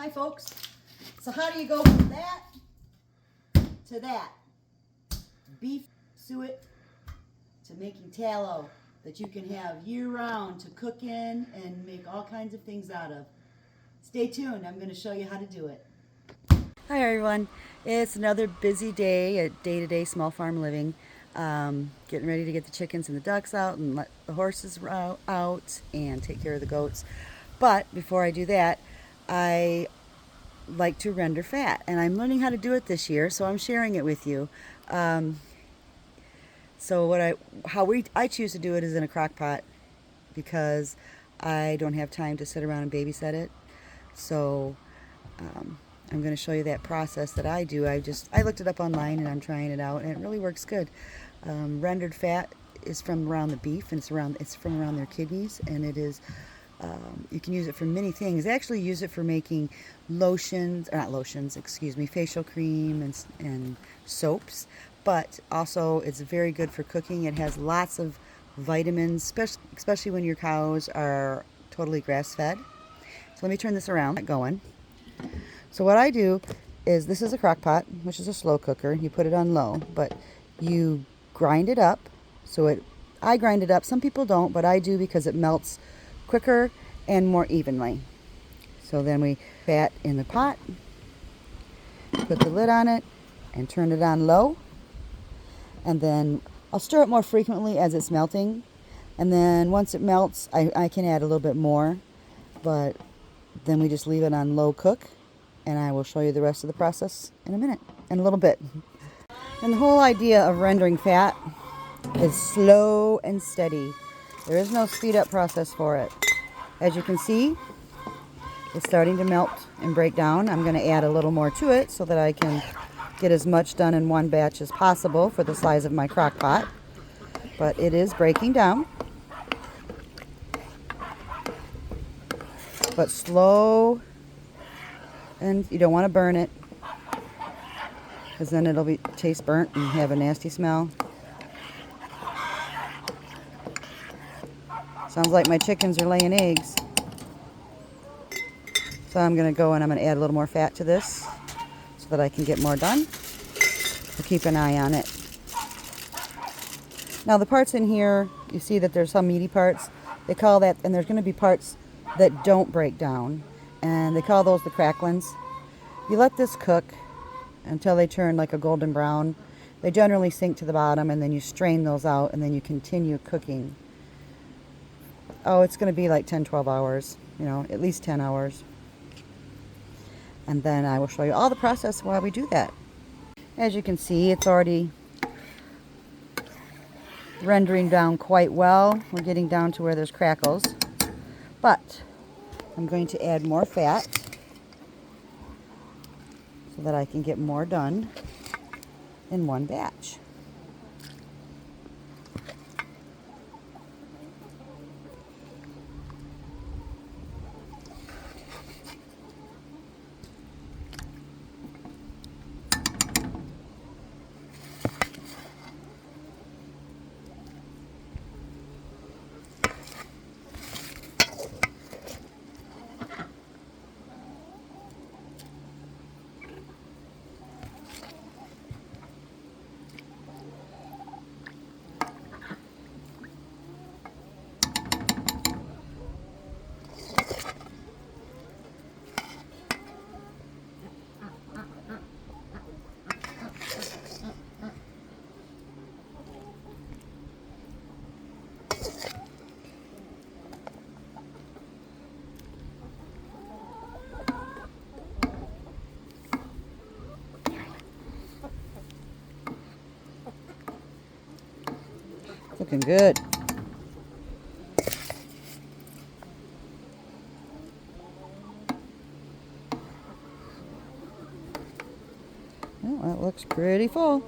Hi folks. So how do you go from that to that? Beef suet to making tallow that you can have year-round to cook in and make all kinds of things out of. Stay tuned. I'm going to show you how to do it. Hi everyone. It's another busy day at day-to-day small farm living. Getting ready to get the chickens and the ducks out and let the horses out and take care of the goats. But before I do that, I like to render fat, and I'm learning how to do it this year, so I'm sharing it with you. So I choose to do it is in a crock pot because I don't have time to sit around and babysit it. So I'm going to show you that process that I do. I looked it up online and I'm trying it out, and it really works good. Rendered fat is from around the beef, and it's from around their kidneys, and it is you can use it for many things. I actually use it for making facial cream and soaps, but also it's very good for cooking. It has lots of vitamins, especially when your cows are totally grass-fed. So let me turn this around. Get going. So what I do is, this is a crock pot, which is a slow cooker. You put it on low, but you grind it up. I grind it up. Some people don't, but I do because it melts quicker and more evenly. So then we fat in the pot, put the lid on it, and turn it on low. And then I'll stir it more frequently as it's melting. And then once it melts, I can add a little bit more, but then we just leave it on low cook, and I will show you the rest of the process in a little bit. And the whole idea of rendering fat is slow and steady. There is no speed up process for it. As you can see, it's starting to melt and break down. I'm going to add a little more to it so that I can get as much done in one batch as possible for the size of my crock pot. But it is breaking down. But slow, and you don't want to burn it, because then it'll taste burnt and have a nasty smell. Sounds like my chickens are laying eggs. So I'm going to go and I'm going to add a little more fat to this so that I can get more done. We'll keep an eye on it. Now the parts in here, you see that there's some meaty parts. They call that, and there's going to be parts that don't break down, and they call those the cracklins. You let this cook until they turn like a golden brown. They generally sink to the bottom, and then you strain those out, and then you continue cooking. Oh, it's going to be like 10-12 hours, at least 10 hours. And then I will show you all the process while we do that. As you can see, it's already rendering down quite well. We're getting down to where there's crackles. But I'm going to add more fat so that I can get more done in one batch. Looking good. Well, that looks pretty full.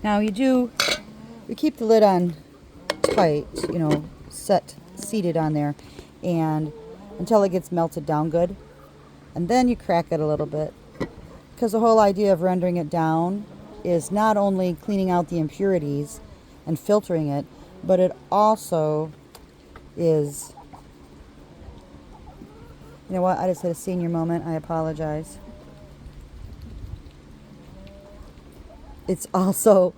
Now you keep the lid on tight, seated on there, and until it gets melted down good. And then you crack it a little bit, because the whole idea of rendering it down is not only cleaning out the impurities and filtering it, but it also is, you know what, I just had a senior moment, I apologize. It's also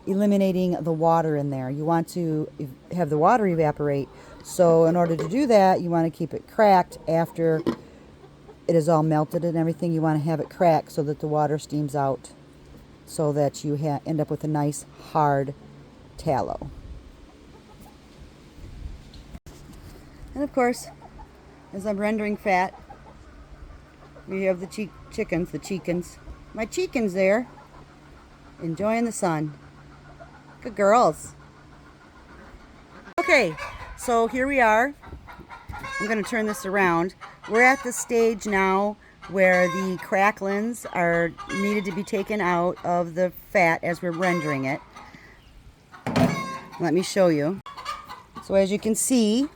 eliminating the water in there. You want to have the water evaporate. So in order to do that, you want to keep it cracked after it is all melted and everything. You want to have it cracked so that the water steams out, so that you end up with a nice hard tallow. And of course, as I'm rendering fat, we have the chickens, my chickens there, enjoying the sun. Good girls. Okay, so here we are. I'm going to turn this around. We're at the stage now where the cracklins are needed to be taken out of the fat as we're rendering it. Let me show you. So as you can see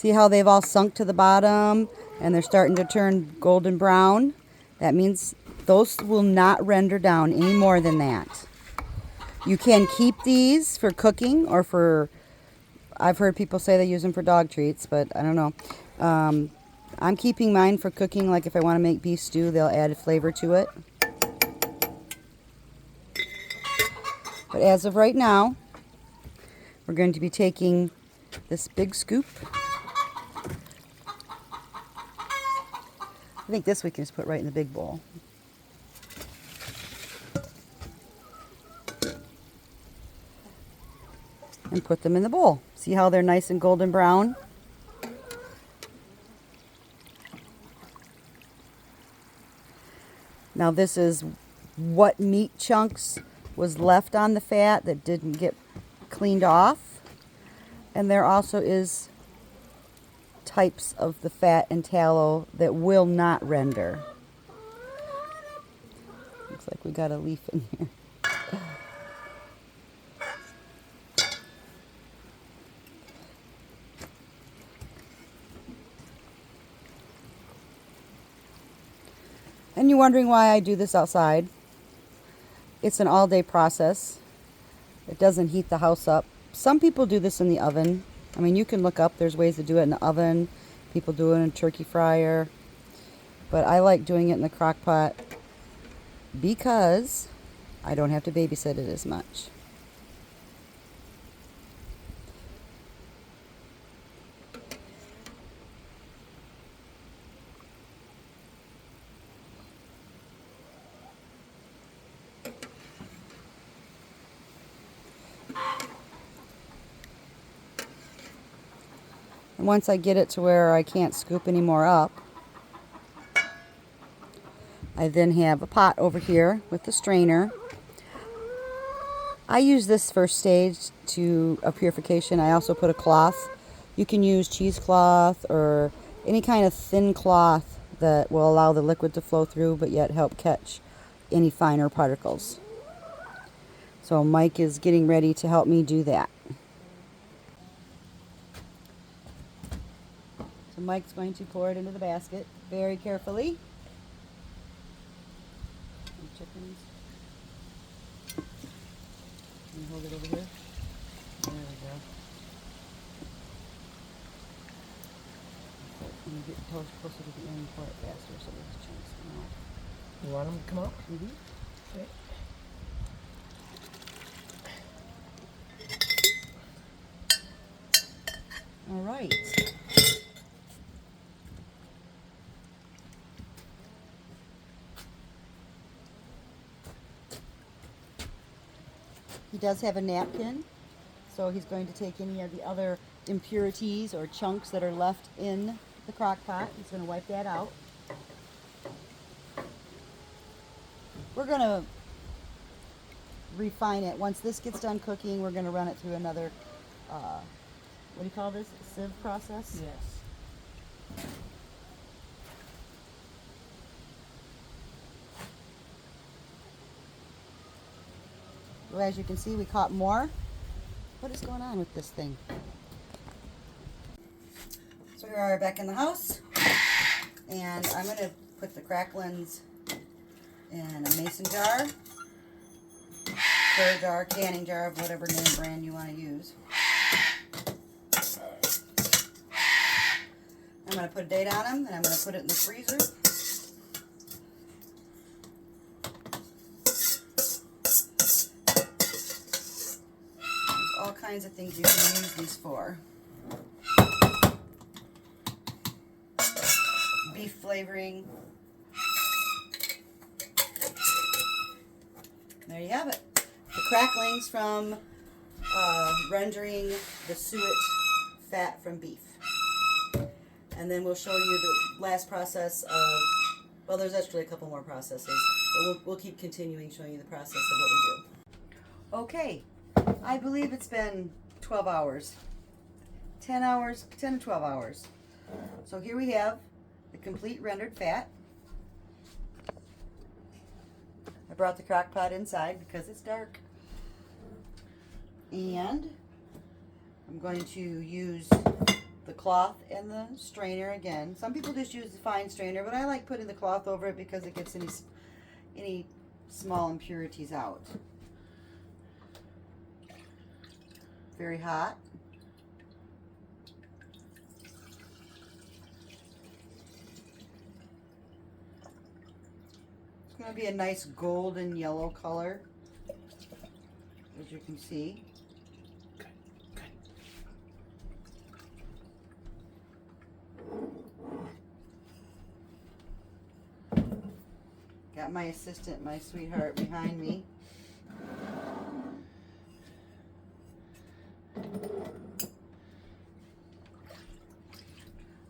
how they've all sunk to the bottom and they're starting to turn golden brown? That means those will not render down any more than that. You can keep these for cooking or for, I've heard people say they use them for dog treats, but I don't know. I'm keeping mine for cooking, like if I want to make beef stew, they'll add a flavor to it. But as of right now, we're going to be taking this big scoop. I think this we can just put right in the big bowl. And put them in the bowl. See how they're nice and golden brown? Now this is what meat chunks was left on the fat that didn't get cleaned off. And there also is types of the fat and tallow that will not render. Looks like we got a leaf in here. And you're wondering why I do this outside. It's an all-day process. It doesn't heat the house up. Some people do this in the oven. I mean, you can look up, there's ways to do it in the oven. People do it in a turkey fryer. But I like doing it in the crock pot because I don't have to babysit it as much. And once I get it to where I can't scoop any more up, I then have a pot over here with the strainer. I use this first stage to a purification. I also put a cloth. You can use cheesecloth or any kind of thin cloth that will allow the liquid to flow through but yet help catch any finer particles. So Mike is getting ready to help me do that. So Mike's going to pour it into the basket very carefully. Chickens. Can you hold it over here? There we go. When you get closer to the end, pour it faster so those chunks come out. You want them to come out? Mm-hmm. Okay. All right. He does have a napkin, so he's going to take any of the other impurities or chunks that are left in the crock pot. He's going to wipe that out. We're going to refine it. Once this gets done cooking, we're going to run it through another, what do you call this? Sieve process? Yes. Well, as you can see, we caught more. What is going on with this thing? So here we are back in the house, and I'm going to put the cracklins in a mason jar, clear jar, canning jar of whatever name brand you want to use. I'm going to put a date on them, and I'm going to put it in the freezer. There's all kinds of things you can use these for. Beef flavoring. There you have it. The cracklings from rendering the suet fat from beef. And then we'll show you the last process of, well, there's actually a couple more processes, but we'll keep continuing showing you the process of what we do. Okay, I believe it's been 12 hours. 10 hours, 10 to 12 hours. So here we have the complete rendered fat. I brought the crock pot inside because it's dark. And I'm going to use the cloth and the strainer again. Some people just use the fine strainer, but I like putting the cloth over it because it gets any small impurities out. Very hot. It's going to be a nice golden yellow color, as you can see. Got my assistant, my sweetheart, behind me.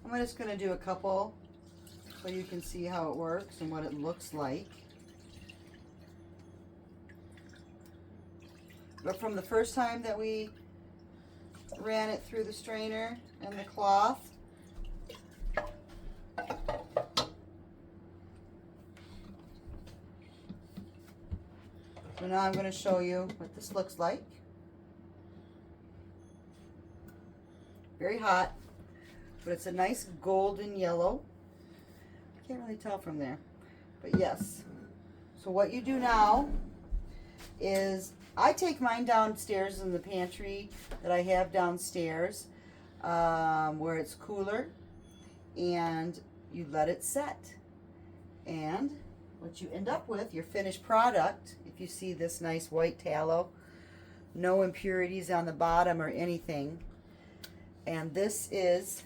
I'm just going to do a couple so you can see how it works and what it looks like. But from the first time that we ran it through the strainer and the cloth, so now I'm going to show you what this looks like. Very hot, but it's a nice golden yellow. Can't really tell from there, but yes. So what you do now is I take mine downstairs in the pantry that I have downstairs where it's cooler, and you let it set. And what you end up with, your finished product, if you see this nice white tallow, no impurities on the bottom or anything. And this is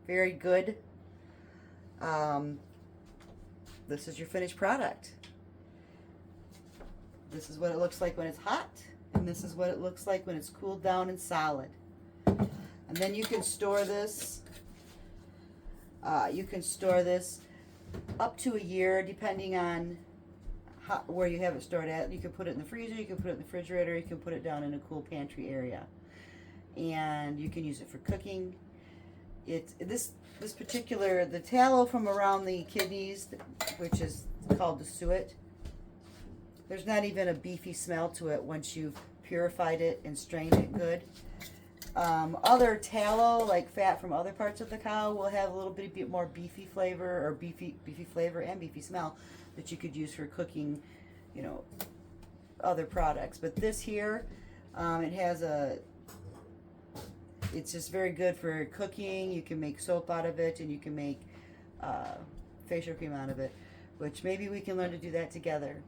very good. This is your finished product. This is what it looks like when it's hot, and this is what it looks like when it's cooled down and solid. And then you can store this. You can store this up to a year, depending on where you have it stored at. You can put it in the freezer, you can put it in the refrigerator, you can put it down in a cool pantry area, and you can use it for cooking. This particular, the tallow from around the kidneys, which is called the suet, there's not even a beefy smell to it once you've purified it and strained it good. Other tallow, like fat from other parts of the cow, will have a little bit more beefy flavor, or beefy flavor and beefy smell that you could use for cooking, you know, other products. But this here, it has it's just very good for cooking. You can make soap out of it, and you can make facial cream out of it, which maybe we can learn to do that together.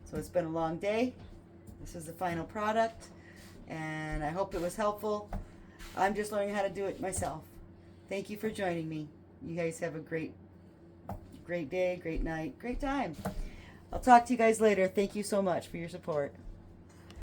So it's been a long day. This is the final product, and I hope it was helpful. I'm just learning how to do it myself. Thank you for joining me. You guys have a great day, great night, great time. I'll talk to you guys later. Thank you so much for your support.